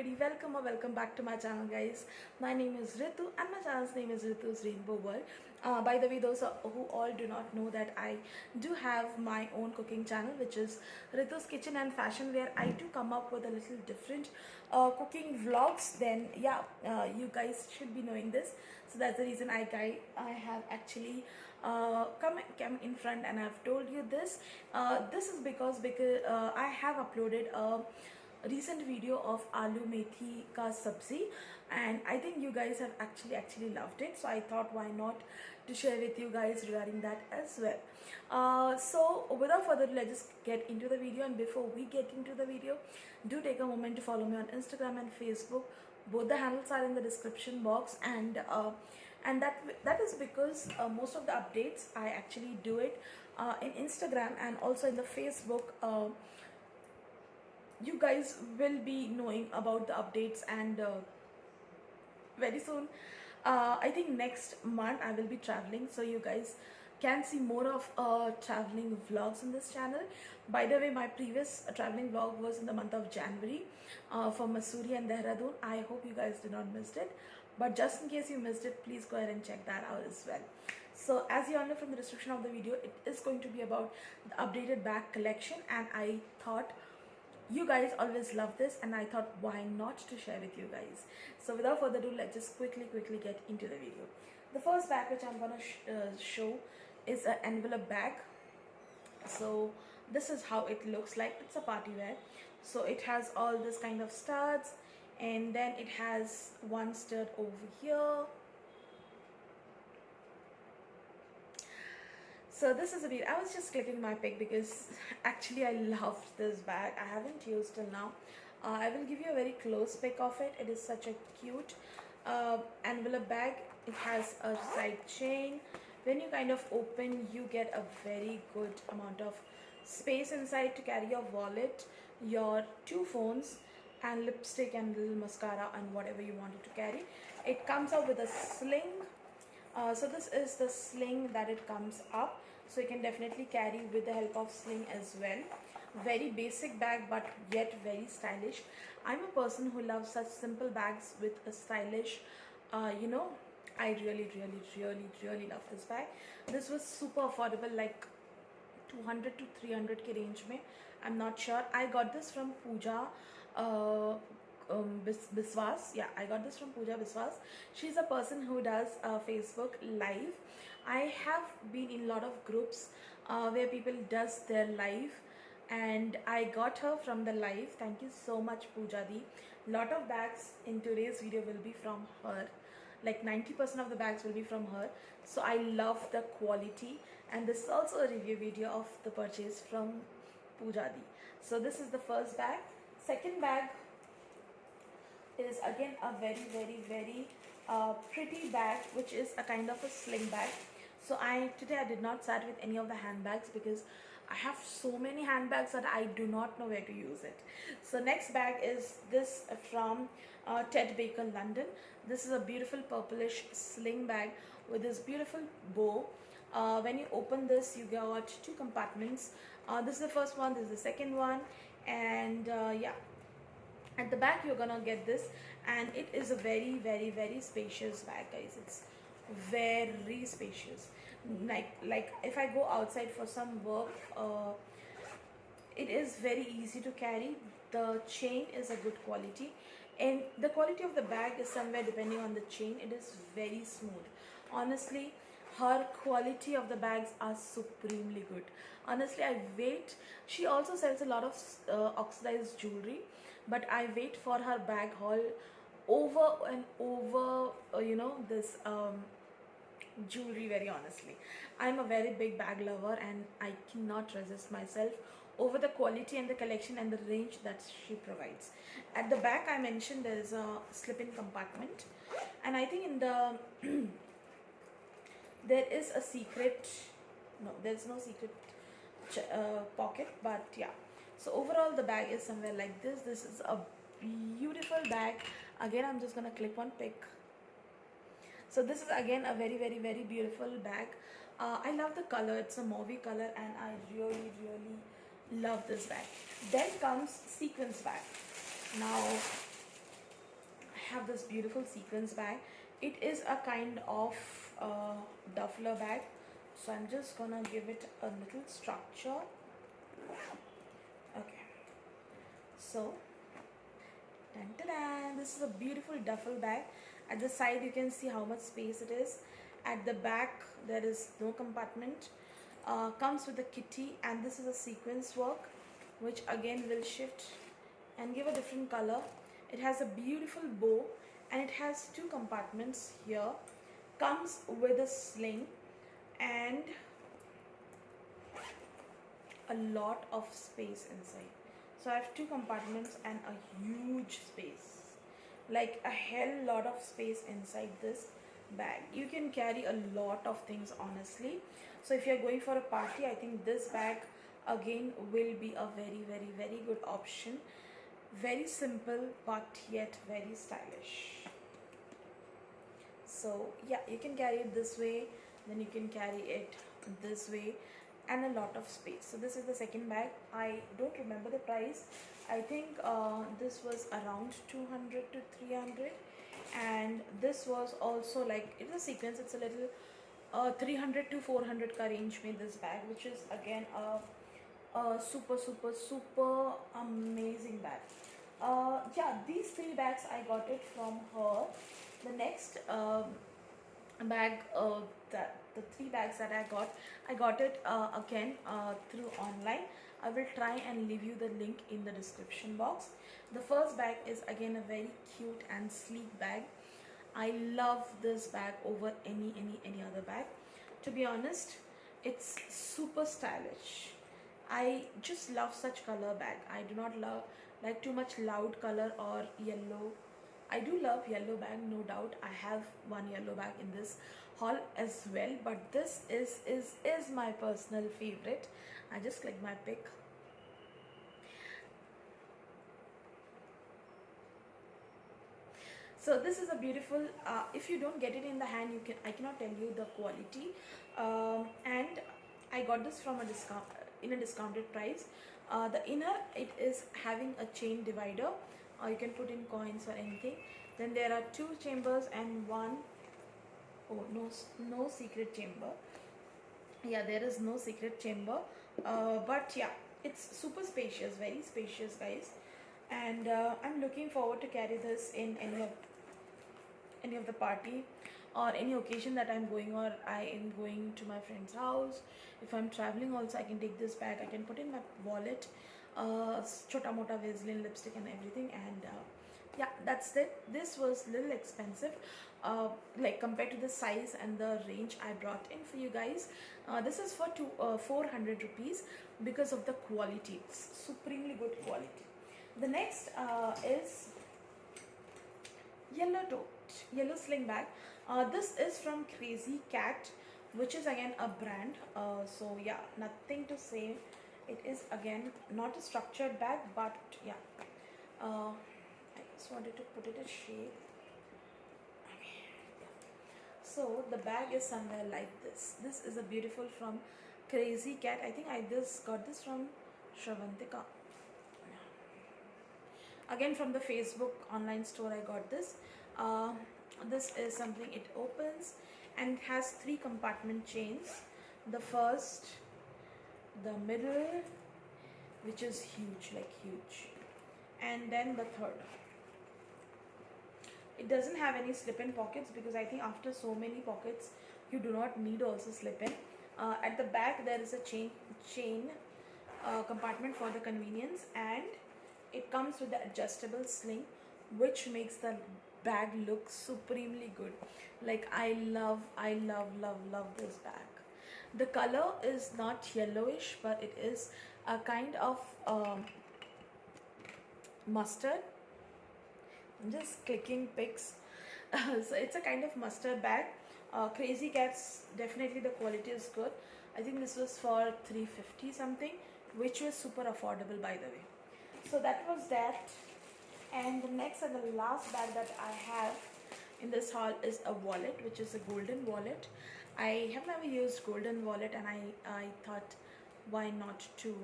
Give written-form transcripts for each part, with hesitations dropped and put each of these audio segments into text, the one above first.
everybody, welcome or welcome back to my channel, guys. My name is Ritu and my channel's name is Ritu's Rainbow World. By the way, those who all do not know that I do have my own cooking channel, which is Ritu's Kitchen and Fashion, where I do come up with a little different cooking vlogs. Then you guys should be knowing this. So that's the reason I have actually come in front and I've told you this. This is because I have uploaded a recent video of aloo methi ka sabzi, and I think you guys have actually loved it, so I thought why not to share with you guys regarding that as well. So without further ado, let's just get into the video. And before we get into the video, do take a moment to follow me on Instagram and Facebook. Both the handles are in the description box, and that is because most of the updates I actually do it in Instagram and also in the Facebook. You guys will be knowing about the updates, and very soon, I think next month I will be traveling, so you guys can see more of traveling vlogs on this channel. By the way, my previous traveling vlog was in the month of January for Mussoorie and Dehradun. I hope you guys did not miss it, but just in case you missed it, please go ahead and check that out as well. So as you all know from the description of the video, it is going to be about the updated bag collection, and I thought you guys always love this, and I thought why not to share with you guys. So without further ado, let's just quickly get into the video. The first bag which I'm gonna show is an envelope bag. So this is how it looks like. It's a party wear, so it has all this kind of studs, and then it has one stud over here. So this is a bit, I was just clicking my pic because actually I loved this bag. I haven't used till now. I will give you a very close pic of it. It is such a cute envelope bag. It has a side chain. When you kind of open, you get a very good amount of space inside to carry your wallet, your two phones, and lipstick and little mascara and whatever you wanted to carry. It comes out with a sling. So this is the sling that it comes up, so you can definitely carry with the help of sling as well. Very basic bag, but yet very stylish. I'm a person who loves such simple bags with a stylish, I really love this bag. This was super affordable, like 200 to 300k range mein. I'm not sure. I got this from Pooja Biswas. Yeah, I got this from Pooja Biswas. She's a person who does Facebook live. I have been in a lot of groups where people does their live, and I got her from the live. Thank you so much, Pooja Di. Lot of bags in today's video will be from her. Like 90% of the bags will be from her. So I love the quality, and this is also a review video of the purchase from Pooja Di. So this is the first bag. Second bag is again a very pretty bag, which is a kind of a sling bag. So today I did not start with any of the handbags because I have so many handbags that I do not know where to use it. So next bag is this from Ted Baker London. This is a beautiful purplish sling bag with this beautiful bow. When you open this, you got two compartments. This is the first one, this is the second one, and yeah, at the back you're gonna get this, and it is a very spacious bag, guys. It's very spacious. Like if I go outside for some work, it is very easy to carry. The chain is a good quality, and the quality of the bag is somewhere depending on the chain. It is very smooth. Honestly, her quality of the bags are supremely good. Honestly, I wait. She also sells a lot of oxidized jewelry, but I wait for her bag haul over and over, this jewelry. Very honestly, I'm a very big bag lover, and I cannot resist myself over the quality and the collection and the range that she provides. At the back, I mentioned there is a slip-in compartment, and I think in the there is a secret, no, there's no secret pocket, but yeah. So overall the bag is somewhere like this. This is a beautiful bag. Again, I'm just gonna click one pic. So this is again a very beautiful bag. I love the color. It's a mauve color, and I really love this bag. Then comes sequins bag. Now have this beautiful sequins bag. It is a kind of duffler bag, so I'm just gonna give it a little structure. Okay, so this is a beautiful duffel bag. At the side you can see how much space it is. At the back there is no compartment. Comes with a kitty, and this is a sequence work which again will shift and give a different color. It has a beautiful bow and it has two compartments here. Comes with a sling and a lot of space inside. So I have two compartments and a huge space, like a hell lot of space inside this bag. You can carry a lot of things, honestly. So if you're going for a party, I think this bag again will be a very good option. Very simple but yet very stylish. So yeah, you can carry it this way, then you can carry it this way, and a lot of space. So this is the second bag. I don't remember the price. I think this was around 200 to 300, and this was also like, it's a sequence. It's a little 300 to 400 ka range made this bag, which is again a super amazing bag. Yeah, these three bags I got it from her. The next bag, the three bags that I got it again through online. I will try and leave you the link in the description box. The first bag is again a very cute and sleek bag. I love this bag over any other bag. To be honest, it's super stylish. I just love such color bag. I do not love like too much loud color or yellow. I do love yellow bag, no doubt. I have one yellow bag in this haul as well, but this is my personal favorite. I just click my pick. So this is a beautiful, if you don't get it in the hand, I cannot tell you the quality. And I got this from a discount, in a discounted price. The inner, it is having a chain divider. You can put in coins or anything. Then there are two chambers and one, oh no secret chamber. Yeah, there is no secret chamber, but yeah, it's super spacious, very spacious, guys. And I'm looking forward to carry this in any of the party or any occasion that I'm going, or I am going to my friend's house. If I'm traveling also, I can take this bag. I can put in my wallet, chota mota Vaseline, lipstick and everything. And yeah, that's it. This was a little expensive, like compared to the size and the range I brought in for you guys. This is for 400 rupees because of the quality. It's supremely good quality. The next is yellow sling bag. This is from Crazy Cat, which is again a brand. So yeah, nothing to say. It is again not a structured bag, but yeah, I just wanted to put it in shape. Okay. So the bag is somewhere like this. This is a beautiful from Crazy Cat. I think I just got this from Shravantika. Again from the Facebook online store I got this. This is something, it opens and has three compartment chains. The first, the middle, which is huge, like huge, and then the third. It doesn't have any slip-in pockets, because I think after so many pockets you do not need also slip-in. At the back there is a chain compartment for the convenience, and it comes with the adjustable sling, which makes the bag look supremely good. Like I love this bag. The color is not yellowish, but it is a kind of mustard. I'm just clicking pics. So it's a kind of mustard bag. Crazy Cats, definitely the quality is good. I think this was for 350 something, which was super affordable, by the way. So that was that. And the next and the last bag that I have in this haul is a wallet, which is a golden wallet. I have never used golden wallet, and I thought, why not to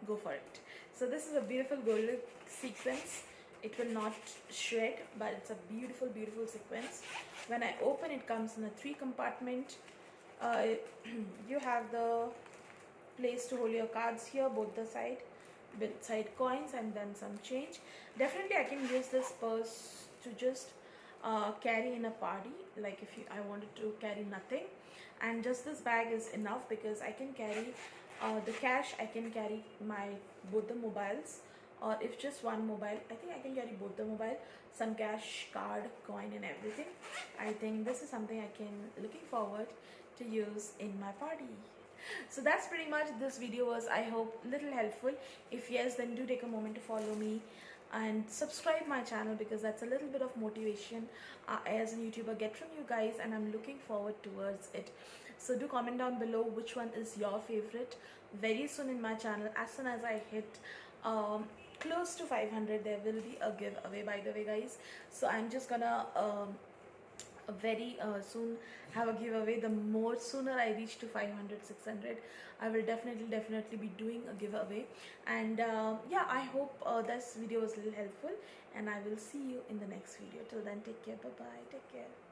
go for it. So this is a beautiful golden sequence it will not shred, but it's a beautiful, beautiful sequence. When I open, it comes in a 3 compartment. You have the place to hold your cards here, both the side, with side coins and then some change. Definitely I can use this purse to just carry in a party, like if I wanted to carry nothing, and just this bag is enough because I can carry the cash, I can carry my both the mobiles, or if just one mobile, I think I can carry both the mobile, some cash, card, coin and everything. I think this is something I can looking forward to use in my party. So that's pretty much this video was, I hope, little helpful. If yes, then do take a moment to follow me and subscribe my channel, because that's a little bit of motivation as a YouTuber get from you guys, and I'm looking forward towards it. So do comment down below which one is your favorite. Very soon in my channel, as soon as I hit close to 500, there will be a giveaway, by the way guys. So I'm just gonna very soon have a giveaway. The more sooner I reach to 500, 600, I will definitely be doing a giveaway. And yeah, I hope this video was a little helpful, and I will see you in the next video. Till then, take care. Bye bye. Take care.